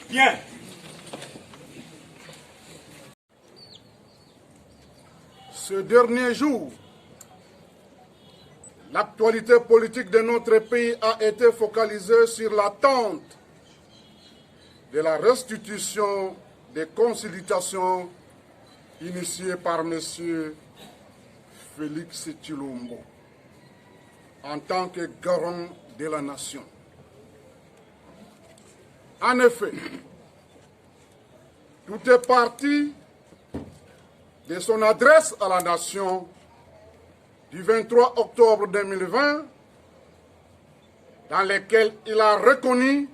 Bien. Ce dernier jour, l'actualité politique de notre pays a été focalisée sur l'attente de la restitution des consultations initiées par M. Félix Tshilombo en tant que garant de la nation. En effet, tout est parti de son adresse à la nation du 23 octobre 2020, dans laquelle il a reconnu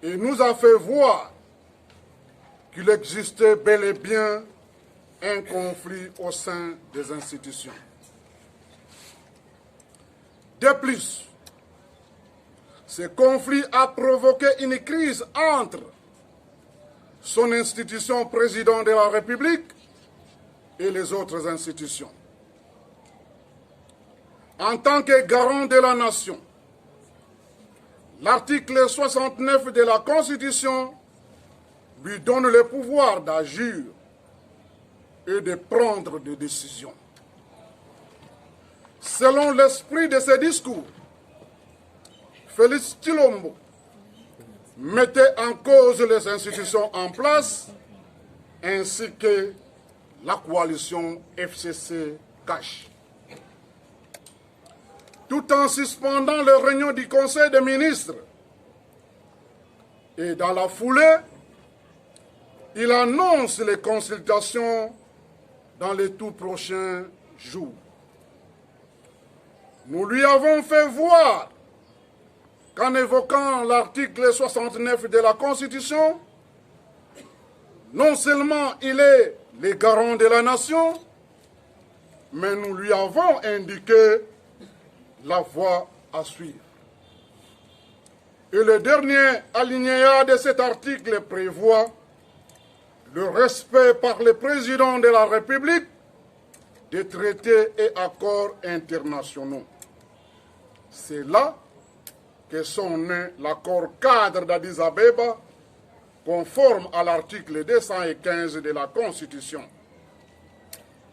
et nous a fait voir qu'il existait bel et bien un conflit au sein des institutions. De plus, ce conflit a provoqué une crise entre son institution président de la République et les autres institutions. En tant que garant de la nation, l'article 69 de la Constitution lui donne le pouvoir d'agir et de prendre des décisions. Selon l'esprit de ses discours, Félix Tshilombo mettait en cause les institutions en place ainsi que la coalition FCC-CACH. Tout en suspendant les réunions du Conseil des ministres. Et dans la foulée, il annonce les consultations dans les tout prochains jours. Nous lui avons fait voir qu'en évoquant l'article 69 de la Constitution, non seulement il est le garant de la nation, mais nous lui avons indiqué la voie à suivre. Et le dernier alinéa de cet article prévoit le respect par le président de la République des traités et accords internationaux. C'est là que sont nés l'accord cadre d'Addis Abeba, conforme à l'article 215 de la Constitution,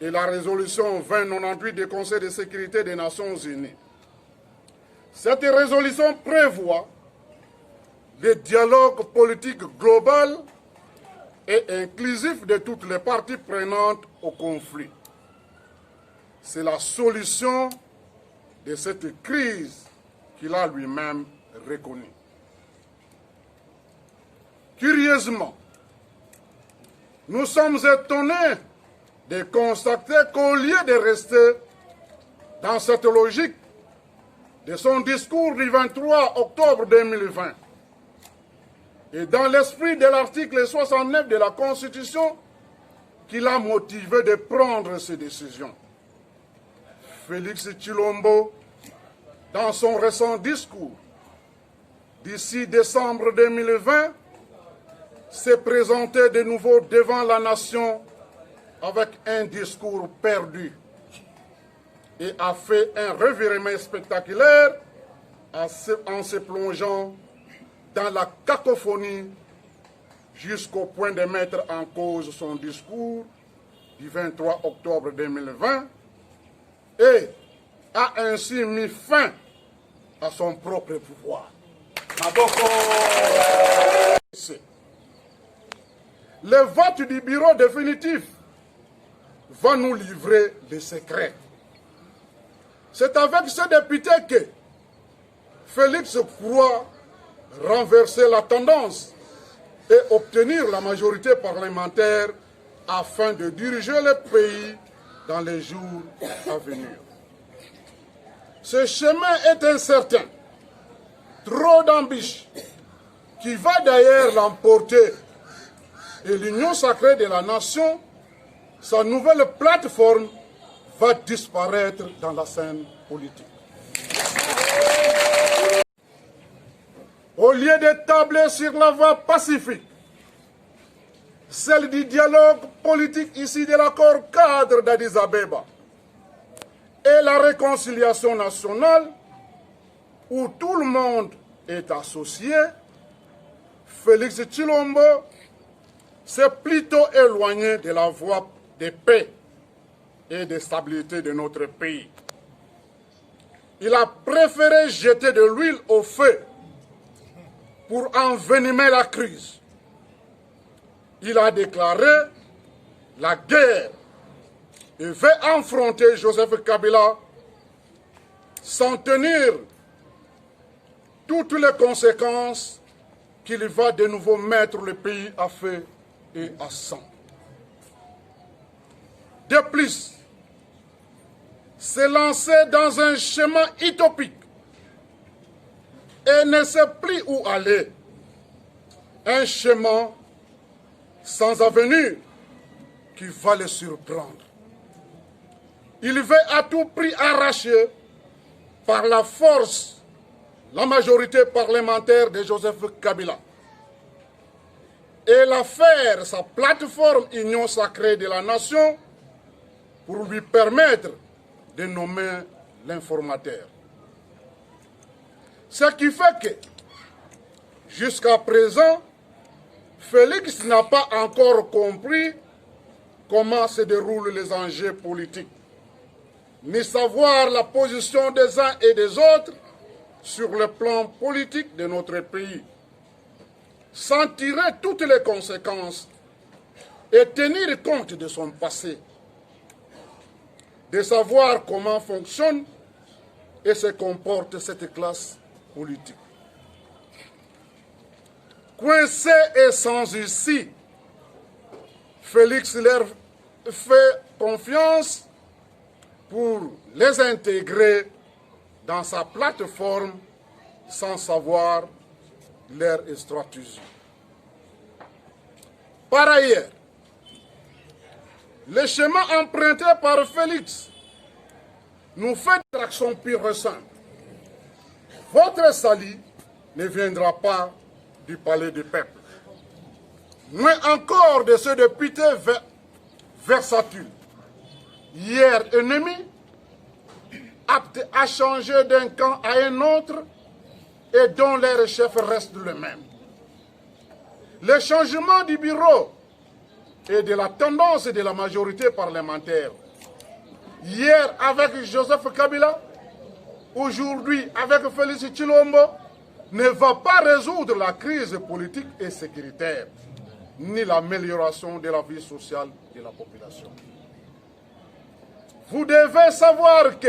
et la résolution 2098 du Conseil de sécurité des Nations Unies. Cette résolution prévoit le dialogue politique global et inclusif de toutes les parties prenantes au conflit. C'est la solution de cette crise qu'il a lui-même reconnue. Curieusement, nous sommes étonnés de constater qu'au lieu de rester dans cette logique de son discours du 23 octobre 2020 et dans l'esprit de l'article 69 de la Constitution qui l'a motivé de prendre ces décisions, Félix Tshilombo, dans son récent discours, d'ici décembre 2020, s'est présenté de nouveau devant la nation avec un discours perdu et a fait un revirement spectaculaire en se plongeant dans la cacophonie jusqu'au point de mettre en cause son discours du 23 octobre 2020 et a ainsi mis fin à son propre pouvoir. Le vote du bureau définitif va nous livrer les secrets. C'est avec ce député que Félix croit renverser la tendance et obtenir la majorité parlementaire afin de diriger le pays dans les jours à venir. Ce chemin est incertain, trop d'ambition, qui va d'ailleurs l'emporter. Et l'union sacrée de la nation, sa nouvelle plateforme, va disparaître dans la scène politique. Au lieu de tabler sur la voie pacifique, celle du dialogue politique ici de l'accord cadre d'Addis Abeba, et la réconciliation nationale, où tout le monde est associé, Félix Tshilombo s'est plutôt éloigné de la voie de paix et de stabilité de notre pays. Il a préféré jeter de l'huile au feu pour envenimer la crise. Il a déclaré la guerre et veut affronter Joseph Kabila sans tenir toutes les conséquences qu'il va de nouveau mettre le pays à feu et à sang. De plus, s'est lancé dans un chemin utopique et ne sait plus où aller. Un chemin sans avenir qui va le surprendre. Il veut à tout prix arracher par la force la majorité parlementaire de Joseph Kabila et la faire sa plateforme Union sacrée de la nation pour lui permettre de nommer l'informateur. Ce qui fait que, jusqu'à présent, Félix n'a pas encore compris comment se déroulent les enjeux politiques, ni savoir la position des uns et des autres sur le plan politique de notre pays, sans tirer toutes les conséquences et tenir compte de son passé, de savoir comment fonctionne et se comporte cette classe politique. Coincé et sans issue, Félix leur fait confiance pour les intégrer dans sa plateforme sans savoir leur stratégie. Par ailleurs, le chemin emprunté par Félix nous fait une action pure et simple. Votre salut ne viendra pas du palais du peuple, mais encore de ceux de députés versatiles, hier ennemis, aptes à changer d'un camp à un autre et dont leur chef reste le même. Le changement du bureau et de la tendance de la majorité parlementaire, hier avec Joseph Kabila, aujourd'hui avec Félix Tshilombo, ne va pas résoudre la crise politique et sécuritaire, ni l'amélioration de la vie sociale de la population. Vous devez savoir que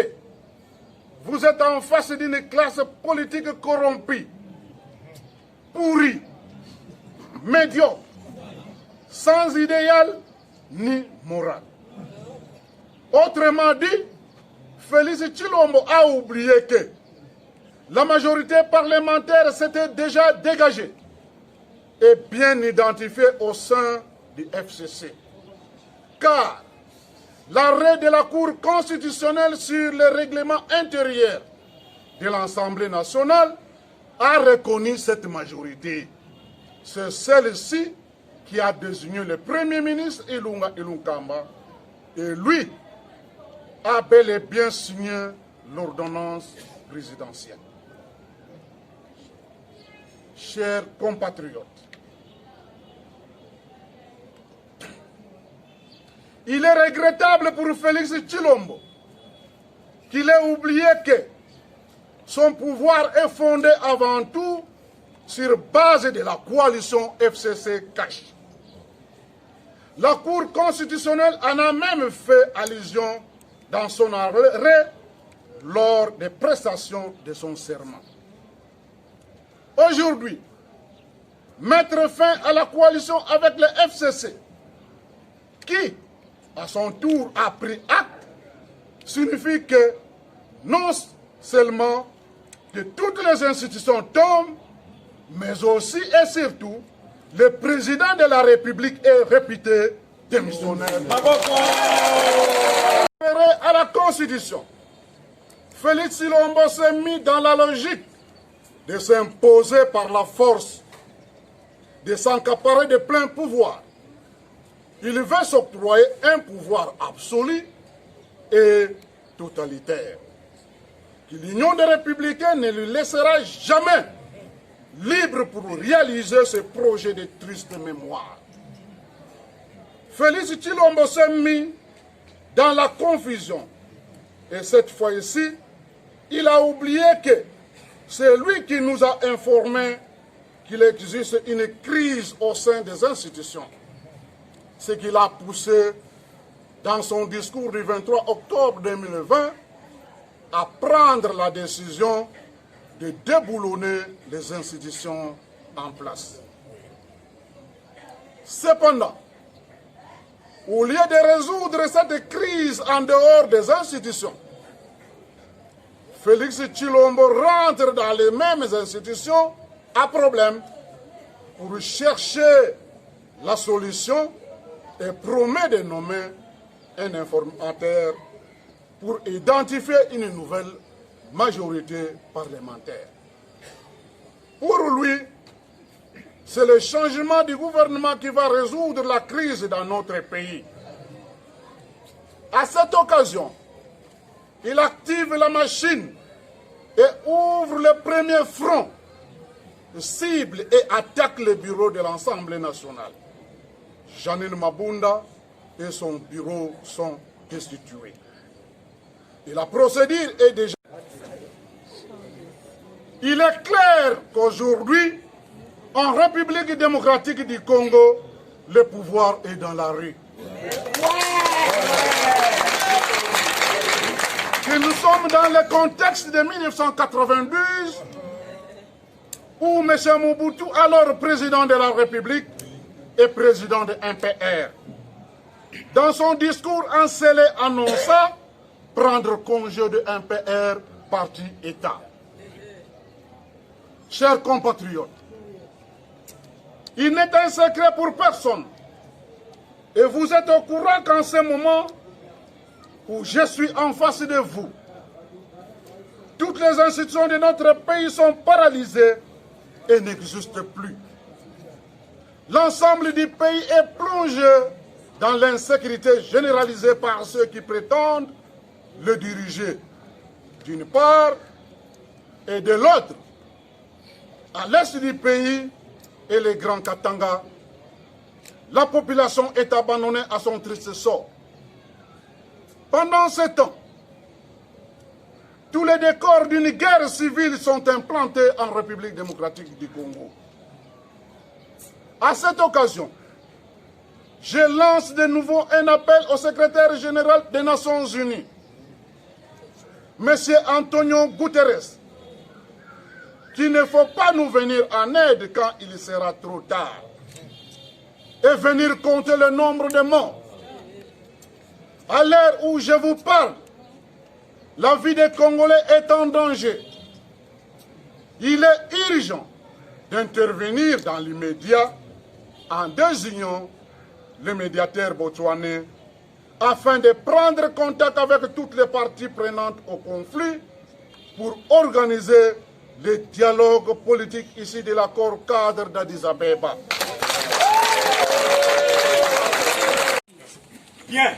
vous êtes en face d'une classe politique corrompue, pourrie, médiocre, sans idéal ni morale. Autrement dit, Félix Tshilombo a oublié que la majorité parlementaire s'était déjà dégagée et bien identifiée au sein du FCC. Car l'arrêt de la Cour constitutionnelle sur le règlement intérieur de l'Assemblée nationale a reconnu cette majorité. C'est celle-ci qui a désigné le Premier ministre Ilunga Ilunkamba et lui a bel et bien signé l'ordonnance présidentielle. Chers compatriotes, il est regrettable pour Félix Tshilombo qu'il ait oublié que son pouvoir est fondé avant tout sur base de la coalition FCC-Cash. La Cour constitutionnelle en a même fait allusion dans son arrêt lors des prestations de son serment. Aujourd'hui, mettre fin à la coalition avec le FCC, qui, à son tour, a pris acte, signifie que non seulement que toutes les institutions tombent, mais aussi et surtout, le président de la République est réputé démissionnaire. À la Constitution, Félix Tshilombo s'est mis dans la logique de s'imposer par la force, de s'accaparer de plein pouvoir. Il veut s'octroyer un pouvoir absolu et totalitaire, que l'Union des Républicains ne lui laissera jamais libre pour réaliser ce projet de triste mémoire. Félix Tshilombo s'est mis dans la confusion. Et cette fois-ci, il a oublié que c'est lui qui nous a informé qu'il existe une crise au sein des institutions. Ce qu'il a poussé dans son discours du 23 octobre 2020 à prendre la décision de déboulonner les institutions en place. Cependant, au lieu de résoudre cette crise en dehors des institutions, Félix Tshilombo rentre dans les mêmes institutions à problème pour chercher la solution et promet de nommer un informateur pour identifier une nouvelle majorité parlementaire. Pour lui, c'est le changement du gouvernement qui va résoudre la crise dans notre pays. À cette occasion, il active la machine et ouvre le premier front, cible et attaque le bureau de l'Assemblée nationale. Jeannine Mabunda et son bureau sont destitués. Et la procédure est déjà... Il est clair qu'aujourd'hui, en République démocratique du Congo, le pouvoir est dans la rue. Que nous sommes dans le contexte de 1992 où M. Mobutu, alors président de la République, est président de MPR. Dans son discours encelé, annonça prendre congé de MPR, parti État. Chers compatriotes, il n'est un secret pour personne. Et vous êtes au courant qu'en ce moment où je suis en face de vous, toutes les institutions de notre pays sont paralysées et n'existent plus. L'ensemble du pays est plongé dans l'insécurité généralisée par ceux qui prétendent le diriger, d'une part, et de l'autre. À l'est du pays et les Grands Katanga, la population est abandonnée à son triste sort. Pendant ce temps, tous les décors d'une guerre civile sont implantés en République démocratique du Congo. À cette occasion, je lance de nouveau un appel au secrétaire général des Nations Unies, M. Antonio Guterres, qu'il ne faut pas nous venir en aide quand il sera trop tard et venir compter le nombre de morts. À l'heure où je vous parle, la vie des Congolais est en danger. Il est urgent d'intervenir dans l'immédiat en désignant le médiateur botswanais afin de prendre contact avec toutes les parties prenantes au conflit pour organiser le dialogue politique ici de l'accord cadre d'Addis Abeba. Bien.